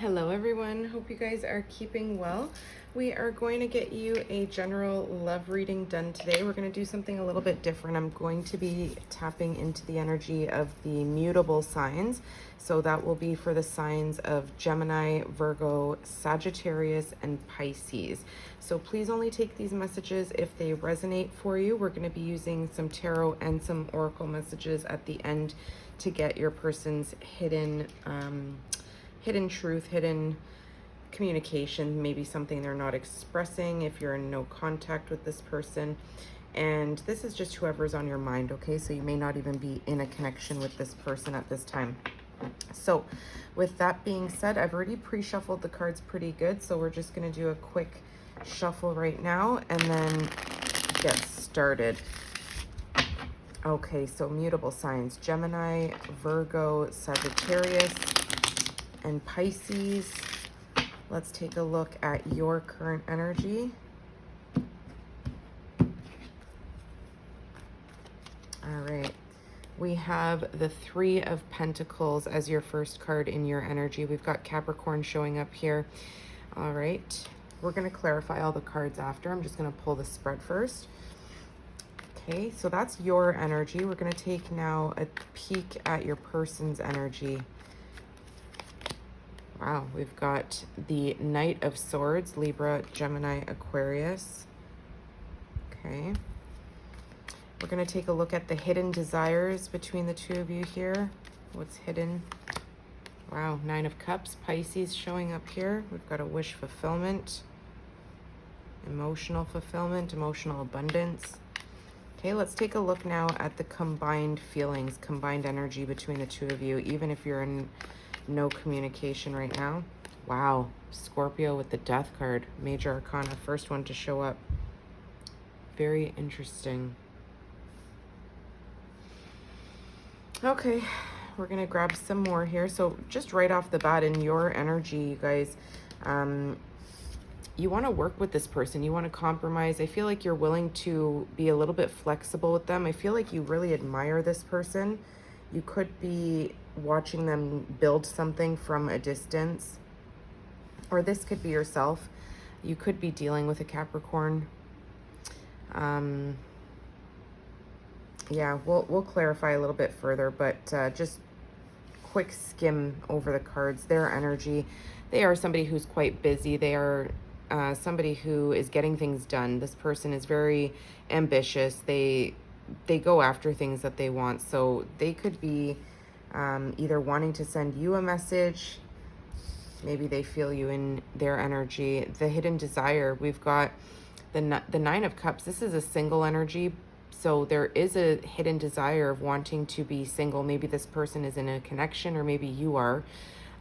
Hello everyone, hope you guys are keeping well. We are going to get you a general love reading done today. We're going to do something a little bit different. I'm going to be tapping into the energy of the mutable signs. So that will be for the signs of Gemini, Virgo, Sagittarius, and Pisces. So please only take these messages if they resonate for you. We're going to be using some tarot and some oracle messages at the end to get your person's hidden truth, hidden communication, maybe something they're not expressing if you're in no contact with this person. And this is just whoever's on your mind, okay? So you may not even be in a connection with this person at this time. So with that being said, I've already pre-shuffled the cards pretty good. So we're just going to do a quick shuffle right now and then get started. Okay, so mutable signs, Gemini, Virgo, Sagittarius, and Pisces. Let's take a look at your current energy. All right. We have the Three of Pentacles as your first card in your energy. We've got Capricorn showing up here. All right. We're going to clarify all the cards after. I'm just going to pull the spread first. Okay, so that's your energy. We're going to take now a peek at your person's energy. Wow, we've got the Knight of Swords, Libra, Gemini, Aquarius. Okay. We're going to take a look at the hidden desires between the two of you here. What's hidden? Wow, Nine of Cups, Pisces showing up here. We've got a wish fulfillment, emotional fulfillment, emotional abundance. Okay, let's take a look now at the combined feelings, combined energy between the two of you, even if you're in no communication right now. Wow, Scorpio with the Death card, Major Arcana, first one to show up. Very interesting. Okay, we're gonna grab some more here. So just right off the bat in your energy, you guys, you want to work with this person. You want to compromise. I feel like you're willing to be a little bit flexible with them. I feel like you really admire this person. You could be watching them build something from a distance, or this could be yourself. You could be dealing with a Capricorn. Yeah, we'll clarify a little bit further, but just quick skim over the cards. Their energy, they are somebody who's quite busy. They are somebody who is getting things done. This person is very ambitious. They go after things that they want. So they could be either wanting to send you a message. Maybe they feel you in their energy. The hidden desire, we've got the Nine of Cups. This is a single energy. So there is a hidden desire of wanting to be single. Maybe this person is in a connection, or maybe you are.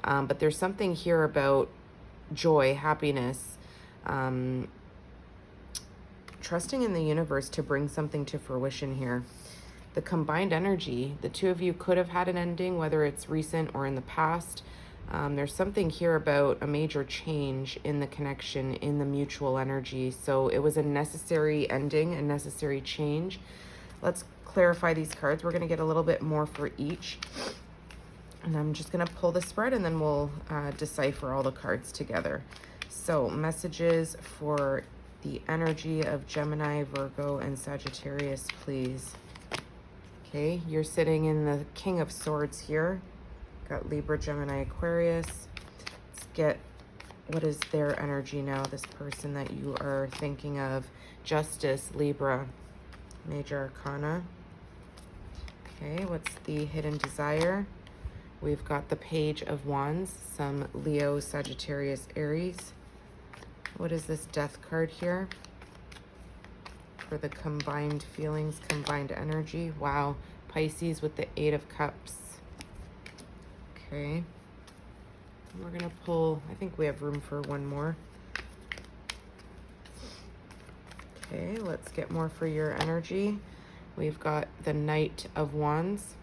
But there's something here about joy, happiness, trusting in the universe to bring something to fruition here. The combined energy, the two of you could have had an ending, whether it's recent or in the past. There's something here about a major change in the connection, in the mutual energy. So it was a necessary ending, a necessary change. Let's clarify these cards. We're going to get a little bit more for each. And I'm just going to pull the spread and then we'll decipher all the cards together. So messages for the energy of Gemini, Virgo, and Sagittarius, please. Okay, you're sitting in the King of Swords here. Got Libra, Gemini, Aquarius. Let's get, what is their energy now, this person that you are thinking of? Justice, Libra, Major Arcana. Okay, what's the hidden desire? We've got the Page of Wands, some Leo, Sagittarius, Aries. What is this Death card here? For the combined feelings, combined energy. Wow, Pisces with the Eight of Cups. Okay, we're gonna pull, I think we have room for one more. Okay, let's get more for your energy. We've got the Knight of Wands,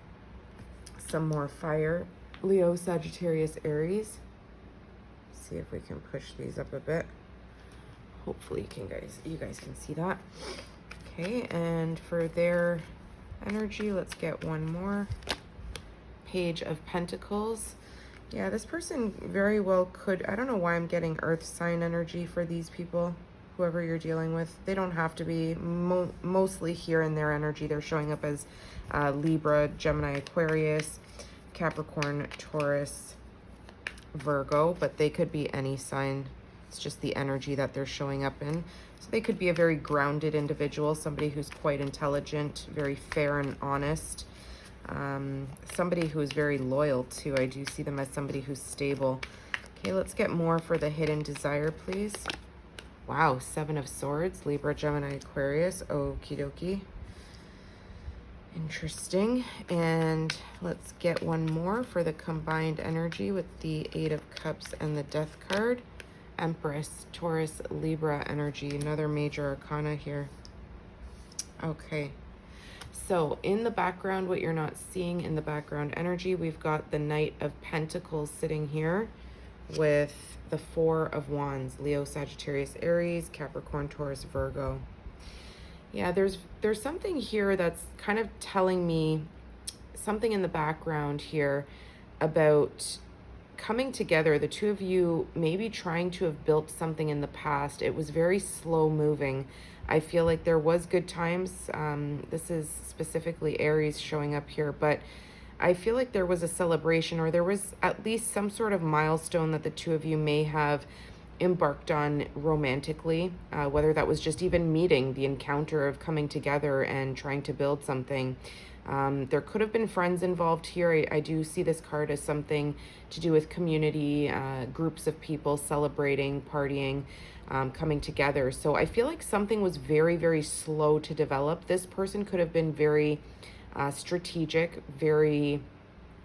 some more fire, Leo, Sagittarius, Aries. See if we can push these up a bit. Hopefully you guys can see that. Okay, and for their energy, let's get one more. Page of Pentacles, Yeah, this person very well could, I don't know why I'm getting earth sign energy for these people, whoever you're dealing with. They don't have to be, mostly here in their energy. They're showing up as Libra, Gemini, Aquarius, Capricorn, Taurus, Virgo, but they could be any sign. It's just the energy that they're showing up in. So they could be a very grounded individual, somebody who's quite intelligent, very fair and honest. Somebody who is very loyal too. I do see them as somebody who's stable. Okay, let's get more for the hidden desire, please. Wow, 7 of Swords, Libra, Gemini, Aquarius. Okie dokie. Interesting. And let's get one more for the combined energy with the 8 of Cups and the Death card. Empress, Taurus, Libra energy. Another major arcana here. Okay. So in the background, what you're not seeing in the background energy, we've got the Knight of Pentacles sitting here with the 4 of Wands, Leo, Sagittarius, Aries, Capricorn, Taurus, Virgo. Yeah, there's something here that's kind of telling me something in the background here about coming together. The two of you maybe trying to have built something in the past. It was very slow moving. I feel like there was good times. This is specifically Aries showing up here, but I feel like there was a celebration, or there was at least some sort of milestone that the two of you may have embarked on romantically, whether that was just even meeting, the encounter of coming together and trying to build something. There could have been friends involved here. I do see this card as something to do with community, groups of people celebrating, partying, coming together. So I feel like something was very, very slow to develop. This person could have been very strategic, very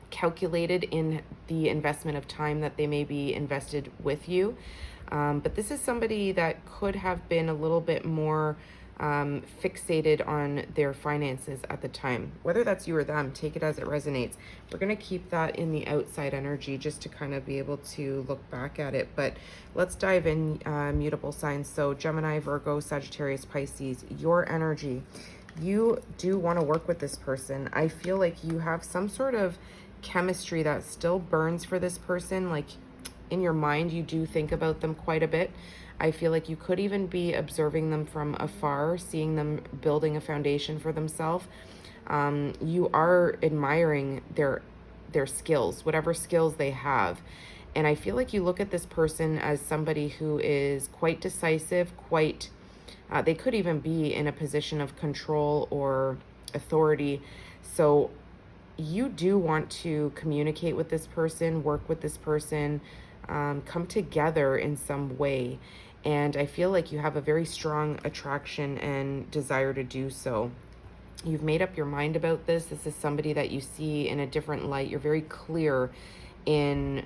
calculated in the investment of time that they may be invested with you. But this is somebody that could have been a little bit more fixated on their finances at the time. Whether that's you or them, take it as it resonates. We're going to keep that in the outside energy just to kind of be able to look back at it. But let's dive in, mutable signs. So Gemini, Virgo, Sagittarius, Pisces, your energy. You do want to work with this person. I feel like you have some sort of chemistry that still burns for this person. Like in your mind, you do think about them quite a bit. I feel like you could even be observing them from afar, seeing them building a foundation for themselves. You are admiring their skills, whatever skills they have. And I feel like you look at this person as somebody who is quite decisive, quite, they could even be in a position of control or authority. So you do want to communicate with this person, work with this person, come together in some way. And I feel like you have a very strong attraction and desire to do so. You've made up your mind about this. This is somebody that you see in a different light. You're very clear in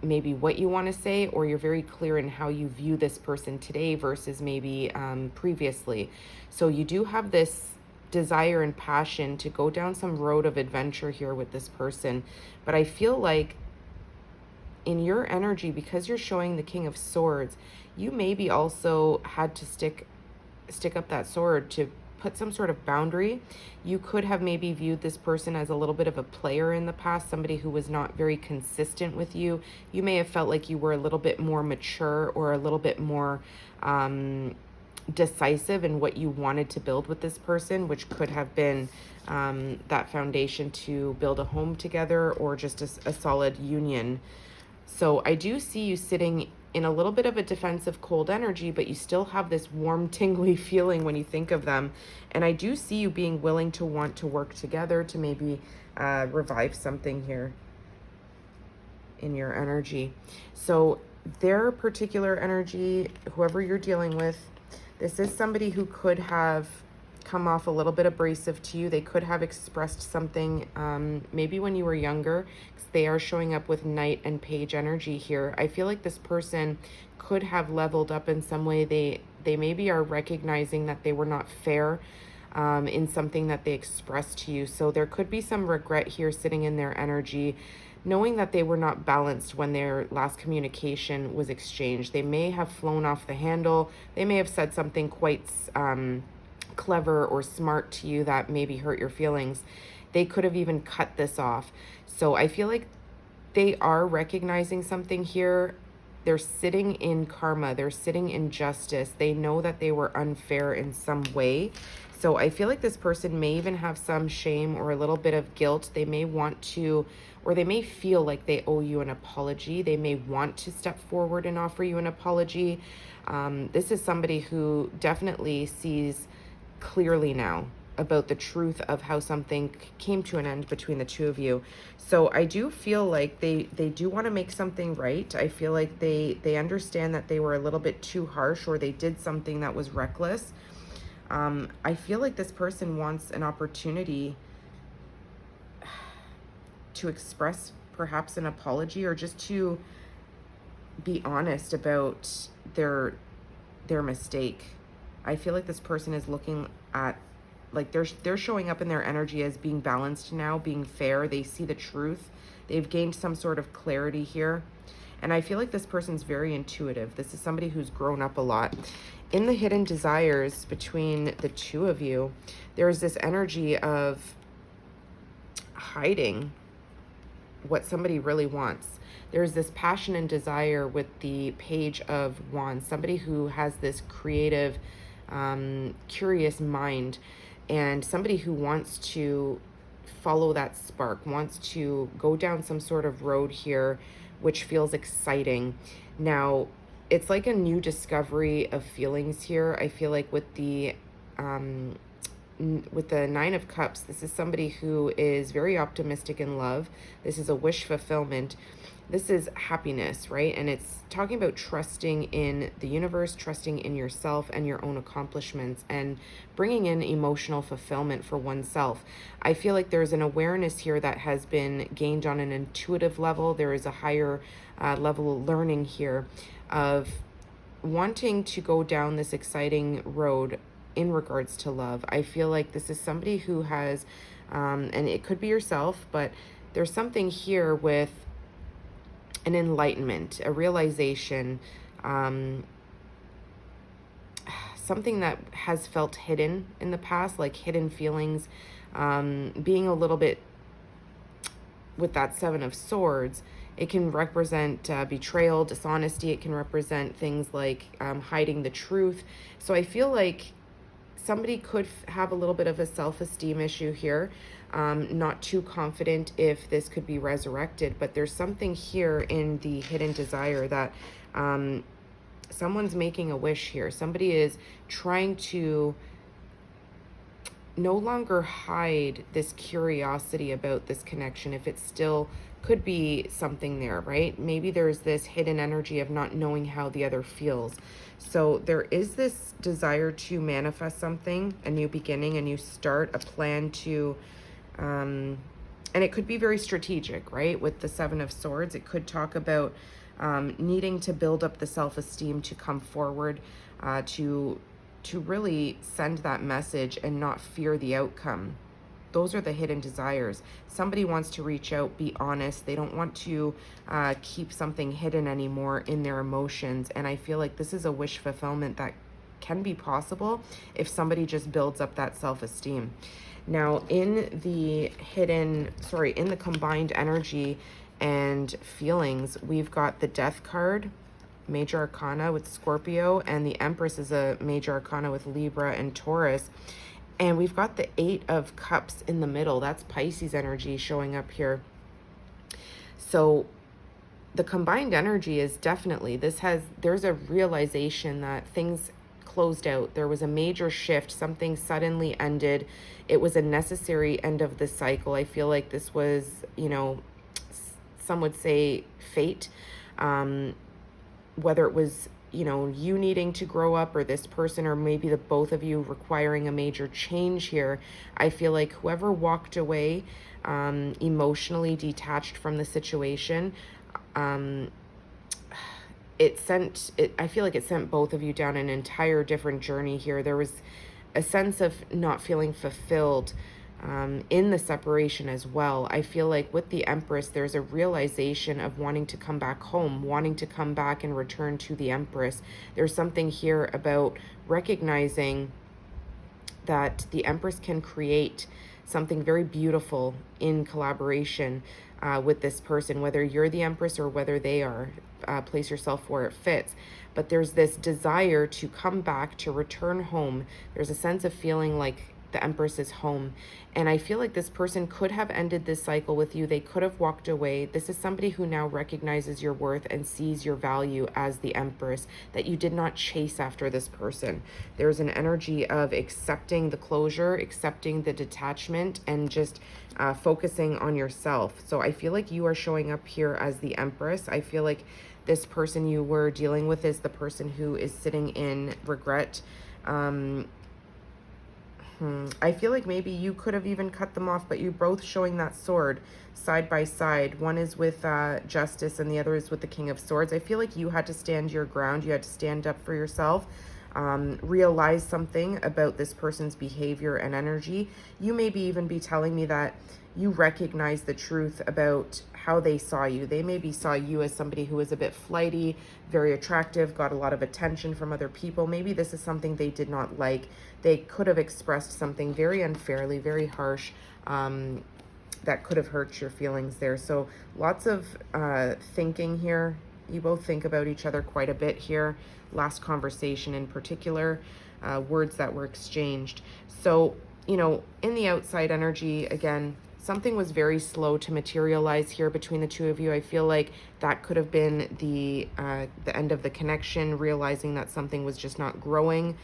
maybe what you want to say, or you're very clear in how you view this person today versus maybe previously. So you do have this desire and passion to go down some road of adventure here with this person. But I feel like in your energy, because you're showing the King of Swords, you maybe also had to stick up that sword to put some sort of boundary. You could have maybe viewed this person as a little bit of a player in the past, somebody who was not very consistent with you. You may have felt like you were a little bit more mature or a little bit more decisive in what you wanted to build with this person, which could have been that foundation to build a home together, or just a solid union. So I do see you sitting in a little bit of a defensive, cold energy, but you still have this warm, tingly feeling when you think of them. And I do see you being willing to want to work together to maybe revive something here in your energy. So their particular energy, whoever you're dealing with, this is somebody who could have come off a little bit abrasive to you. They could have expressed something maybe when you were younger. They are showing up with Knight and Page energy here. I feel like this person could have leveled up in some way. They maybe are recognizing that they were not fair in something that they expressed to you. So there could be some regret here sitting in their energy, knowing that they were not balanced when their last communication was exchanged. They may have flown off the handle. They may have said something quite clever or smart to you that maybe hurt your feelings. They could have even cut this off. So I feel like they are recognizing something here. They're sitting in karma. They're sitting in justice. They know that they were unfair in some way. So I feel like this person may even have some shame or a little bit of guilt. They may want to, or they may feel like they owe you an apology. They may want to step forward and offer you an apology. This is somebody who definitely sees clearly now about the truth of how something came to an end between the two of you. So I do feel like they do want to make something right. I feel like they understand that they were a little bit too harsh, or they did something that was reckless. I feel like this person wants an opportunity to express perhaps an apology, or just to be honest about their mistake. I feel like this person is looking at, like, they're showing up in their energy as being balanced now, being fair. They see the truth. They've gained some sort of clarity here. And I feel like this person's very intuitive. This is somebody who's grown up a lot. In the hidden desires between the two of you, there's this energy of hiding what somebody really wants. There's this passion and desire with the Page of Wands, somebody who has this creative, curious mind, and somebody who wants to follow that spark, wants to go down some sort of road here, which feels exciting. Now, it's like a new discovery of feelings here. I feel like with the Nine of Cups, this is somebody who is very optimistic in love. This is a wish fulfillment. This is happiness, right? And it's talking about trusting in the universe, trusting in yourself and your own accomplishments, and bringing in emotional fulfillment for oneself. I feel like there's an awareness here that has been gained on an intuitive level. There is a higher level of learning here of wanting to go down this exciting road in regards to love. I feel like this is somebody who has, and it could be yourself, but there's something here with an enlightenment, a realization, something that has felt hidden in the past, like hidden feelings, being a little bit with that Seven of Swords. It can represent betrayal, dishonesty. It can represent things like hiding the truth. So I feel like somebody could have a little bit of a self-esteem issue here. Not too confident if this could be resurrected, but there's something here in the hidden desire that someone's making a wish here. Somebody is trying to no longer hide this curiosity about this connection, if it still could be something there, right? Maybe there's this hidden energy of not knowing how the other feels. So there is this desire to manifest something, a new beginning, a new start, a plan to, and it could be very strategic, right? With the Seven of Swords, it could talk about needing to build up the self-esteem to come forward, to really send that message and not fear the outcome. Those are the hidden desires. Somebody wants to reach out, be honest. They don't want to keep something hidden anymore in their emotions. And I feel like this is a wish fulfillment that can be possible if somebody just builds up that self-esteem. Now, in the combined energy and feelings, we've got the Death card, Major Arcana with Scorpio, and the Empress is a Major Arcana with Libra and Taurus. And we've got the Eight of Cups in the middle. That's Pisces energy showing up here. So the combined energy is definitely, there's a realization that things closed out. There was a major shift. Something suddenly ended. It was a necessary end of the cycle. I feel like this was, some would say fate. Whether it was, you needing to grow up, or this person, or maybe the both of you requiring a major change here. I feel like whoever walked away emotionally detached from the situation, I feel like it sent both of you down an entire different journey here. There was a sense of not feeling fulfilled in the separation as well. I feel like with the Empress, there's a realization of wanting to come back home, wanting to come back and return to the Empress. There's something here about recognizing that the Empress can create something very beautiful in collaboration. with this person, whether you're the Empress or whether they are. Place yourself where it fits. But there's this desire to come back, to return home. There's a sense of feeling like the Empress is home. And I feel like this person could have ended this cycle with you. They could have walked away. This is somebody who now recognizes your worth and sees your value as the Empress, that you did not chase after this person. There's an energy of accepting the closure, accepting the detachment, and just focusing on yourself. So I feel like you are showing up here as the Empress. I feel like this person you were dealing with is the person who is sitting in regret. I feel like maybe you could have even cut them off, but you're both showing that sword side by side. One is with Justice and the other is with the King of Swords. I feel like you had to stand your ground. You had to stand up for yourself. Realize something about this person's behavior and energy. You maybe even be telling me that you recognize the truth about how they saw you. They maybe saw you as somebody who was a bit flighty, very attractive, got a lot of attention from other people. Maybe this is something they did not like. They could have expressed something very unfairly, very harsh, that could have hurt your feelings there. So lots of thinking here. You both think about each other quite a bit here. Last conversation in particular, words that were exchanged. So, you know, in the outside energy, again, something was very slow to materialize here between the two of you. I feel like that could have been the end of the connection, realizing that something was just not growing.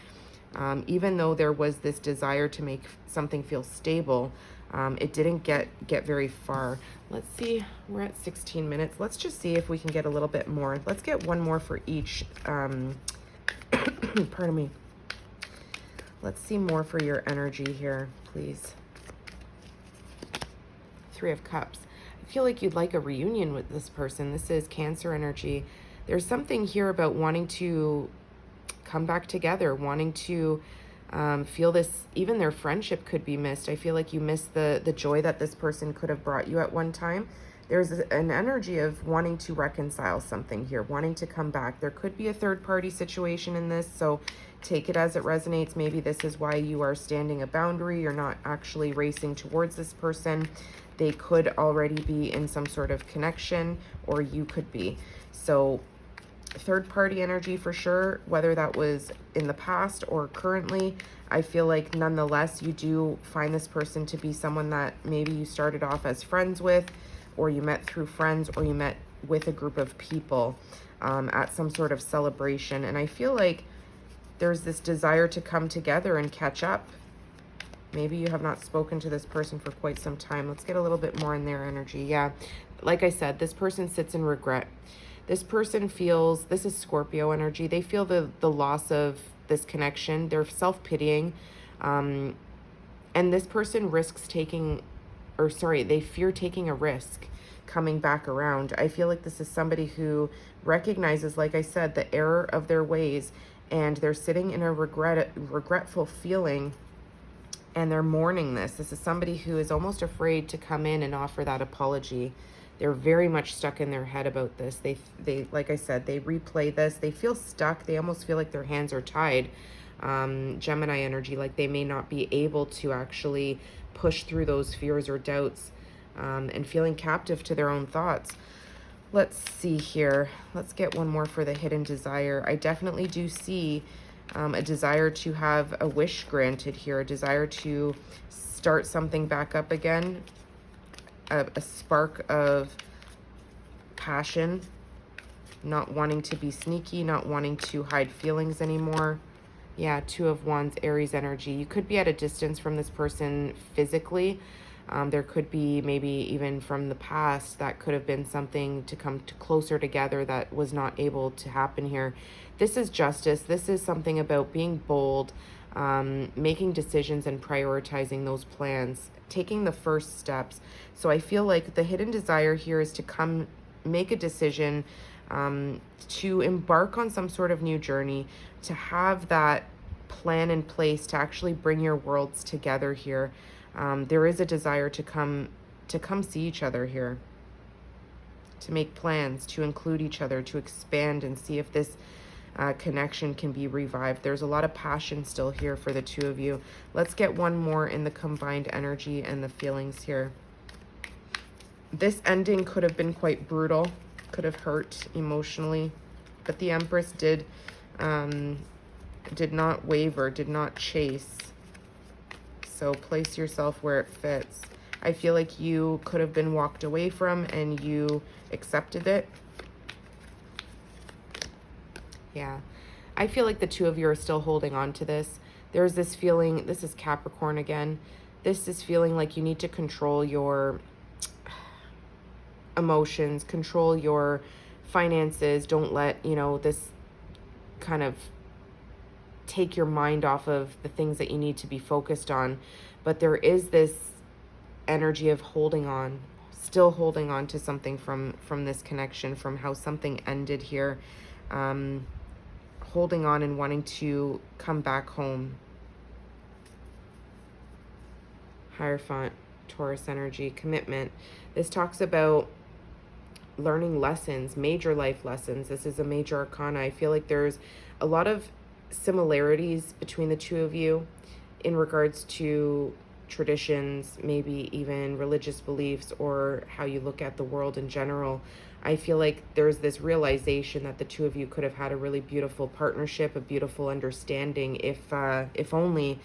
Even though there was this desire to make something feel stable, it didn't get very far. Let's see, we're at 16 minutes. Let's just see if we can get a little bit more. Let's get one more for each. Pardon me. Let's see more for your energy here, please. Three of Cups. I feel like you'd like a reunion with this person. This is Cancer energy. There's something here about wanting to come back together, wanting to feel this, even their friendship could be missed. I feel like you miss the joy that this person could have brought you at one time. There's an energy of wanting to reconcile something here, wanting to come back. There could be a third-party situation in this, so take it as it resonates. Maybe this is why you are standing a boundary. You're not actually racing towards this person. They could already be in some sort of connection, or you could be. So third-party energy for sure, whether that was in the past or currently. I feel like nonetheless, you do find this person to be someone that maybe you started off as friends with, or you met through friends, or you met with a group of people at some sort of celebration. And I feel like there's this desire to come together and catch up. Maybe you have not spoken to this person for quite some time. Let's get a little bit more in their energy. Yeah, like I said, this person sits in regret. This person feels, this is Scorpio energy, they feel the loss of this connection. They're self-pitying. And this person risks taking, or sorry, they fear taking a risk coming back around. I feel like this is somebody who recognizes, like I said, the error of their ways, and they're sitting in a regretful feeling, and they're mourning this. This is somebody who is almost afraid to come in and offer that apology. They're very much stuck in their head about this. They like I said, they replay this. They feel stuck. They almost feel like their hands are tied. Gemini energy, like they may not be able to actually push through those fears or doubts, and feeling captive to their own thoughts. Let's see here. Let's get one more for the hidden desire. I definitely do see a desire to have a wish granted here, a desire to start something back up again, a spark of passion, not wanting to be sneaky, not wanting to hide feelings anymore. Yeah, Two of Wands, Aries energy. You could be at a distance from this person physically. There could be maybe even from the past that could have been something to come to closer together that was not able to happen here. This is Justice. This is something about being bold, making decisions and prioritizing those plans, taking the first steps. So I feel like the hidden desire here is to come make a decision, to embark on some sort of new journey, to have that plan in place to actually bring your worlds together here. There is a desire to come see each other here, to make plans, to include each other, to expand and see if this connection can be revived. There's a lot of passion still here for the two of you. Let's get one more in the combined energy and the feelings here. This ending could have been quite brutal, could have hurt emotionally, but the Empress did not waver, did not chase. So place yourself where it fits. I feel like you could have been walked away from and you accepted it. Yeah. I feel like the two of you are still holding on to this. There's this feeling, this is Capricorn again. This is feeling like you need to control your emotions, control your finances. Don't let, you know, this kind of take your mind off of the things that you need to be focused on. But there is this energy of holding on, still holding on to something from this connection, from how something ended here. Holding on and wanting to come back home. Hierophant, Taurus energy, commitment. This talks about learning lessons, major life lessons. This is a major arcana. I feel like there's a lot of similarities between the two of you in regards to traditions, maybe even religious beliefs, or how you look at the world in general. I feel like there's this realization that the two of you could have had a really beautiful partnership, a beautiful understanding, if only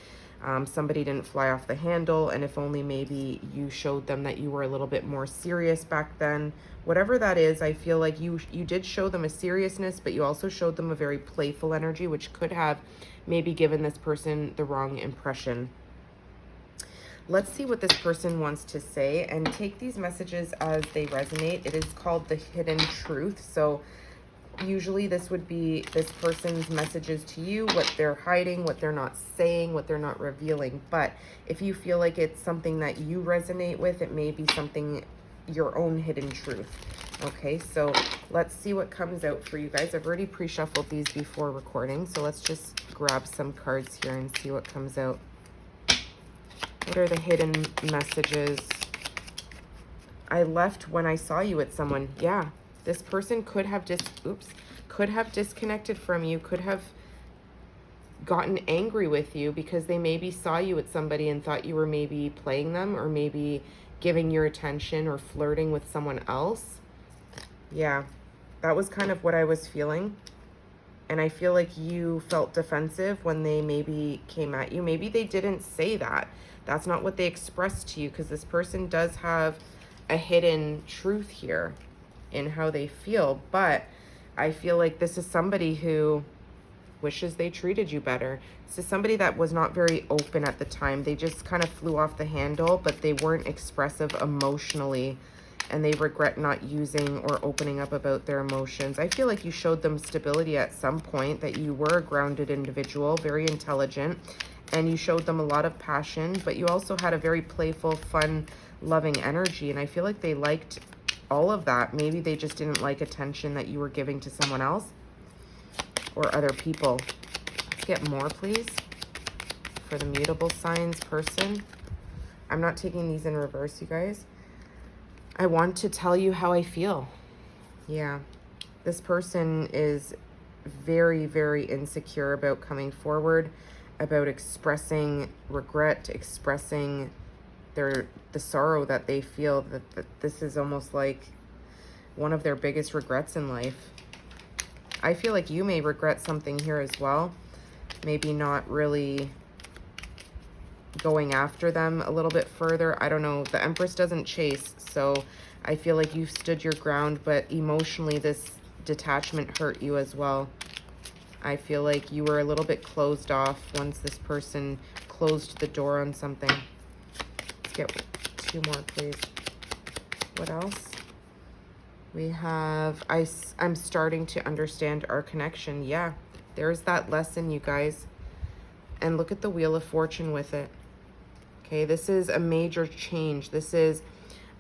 somebody didn't fly off the handle, and if only maybe you showed them that you were a little bit more serious back then. Whatever that is, I feel like you did show them a seriousness, but you also showed them a very playful energy, which could have maybe given this person the wrong impression. Let's see what this person wants to say and take these messages as they resonate. It is called the hidden truth. So usually this would be this person's messages to you, what they're hiding, what they're not saying, what they're not revealing. But if you feel like it's something that you resonate with, it may be something, your own hidden truth. Okay, so let's see what comes out for you guys. I've already pre-shuffled these before recording, so let's just grab some cards here and see what comes out. What are the hidden messages? I left when I saw you with someone. Yeah, this person could have disconnected from you, could have gotten angry with you because they maybe saw you with somebody and thought you were maybe playing them, or maybe giving your attention or flirting with someone else. Yeah, that was kind of what I was feeling. And I feel like you felt defensive when they maybe came at you. Maybe they didn't say that. That's not what they expressed to you, because this person does have a hidden truth here in how they feel. But I feel like this is somebody who wishes they treated you better. This is somebody that was not very open at the time. They just kind of flew off the handle, but they weren't expressive emotionally, and they regret not using or opening up about their emotions. I feel like you showed them stability at some point, that you were a grounded individual, very intelligent, and you showed them a lot of passion, but you also had a very playful, fun, loving energy, and I feel like they liked all of that. Maybe they just didn't like attention that you were giving to someone else or other people. Let's get more, please, for the mutable signs person. I'm not taking these in reverse, you guys. I want to tell you how I feel. Yeah, this person is very, very insecure about coming forward, about expressing regret, expressing the sorrow that they feel, that this is almost like one of their biggest regrets in life. I feel like you may regret something here as well. Maybe not really going after them a little bit further. I don't know. The Empress doesn't chase, so I feel like you've stood your ground, but emotionally this detachment hurt you as well. I feel like you were a little bit closed off once this person closed the door on something. Let's get 2 more, please. What else? We have, I'm starting to understand our connection. Yeah, there's that lesson, you guys. And look at the Wheel of Fortune with it. Okay, this is a major change. This is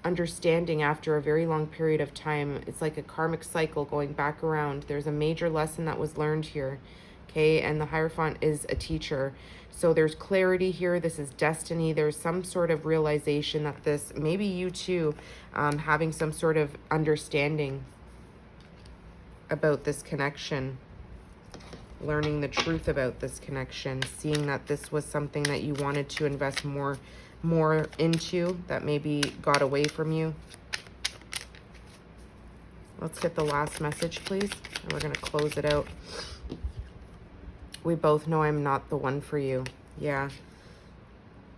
understanding after a very long period of time. It's like a karmic cycle going back around. There's a major lesson that was learned here. Okay, and the Hierophant is a teacher. So there's clarity here. This is destiny. There's some sort of realization that this, maybe you too, having some sort of understanding about this connection, learning the truth about this connection, seeing that this was something that you wanted to invest more into, that maybe got away from you. Let's get the last message, please. And we're going to close it out. We both know I'm not the one for you. Yeah.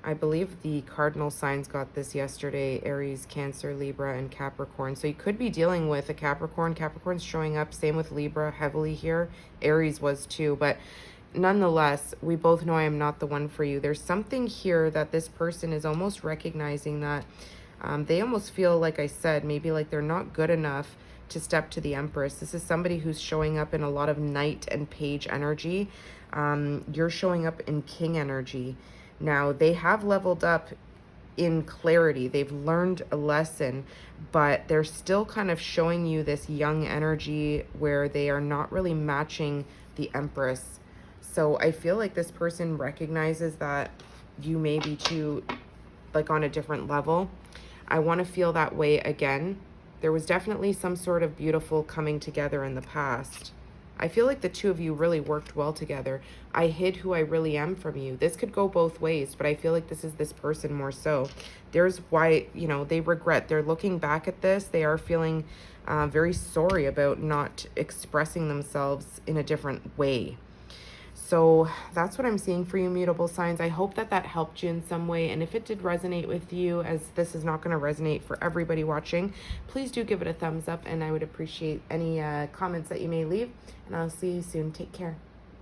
I believe the cardinal signs got this yesterday. Aries, Cancer, Libra, and Capricorn. So you could be dealing with a Capricorn. Capricorn's showing up. Same with Libra, heavily here. Aries was too. But nonetheless, we both know I am not the one for you. There's something here that this person is almost recognizing that they almost feel, like I said, maybe like they're not good enough to step to the Empress. This is somebody who's showing up in a lot of Knight and Page energy. You're showing up in King energy. Now, they have leveled up in clarity. They've learned a lesson, but they're still kind of showing you this young energy where they are not really matching the Empress. So I feel like this person recognizes that you may be too, like, on a different level. I want to feel that way again. There was definitely some sort of beautiful coming together in the past. I feel like the two of you really worked well together. I hid who I really am from you. This could go both ways, but I feel like this is this person more so. There's why, you know, they regret. They're looking back at this. They are feeling very sorry about not expressing themselves in a different way. So that's what I'm seeing for you, mutable signs. I hope that that helped you in some way. And if it did resonate with you, as this is not going to resonate for everybody watching, please do give it a thumbs up. And I would appreciate any comments that you may leave. And I'll see you soon. Take care.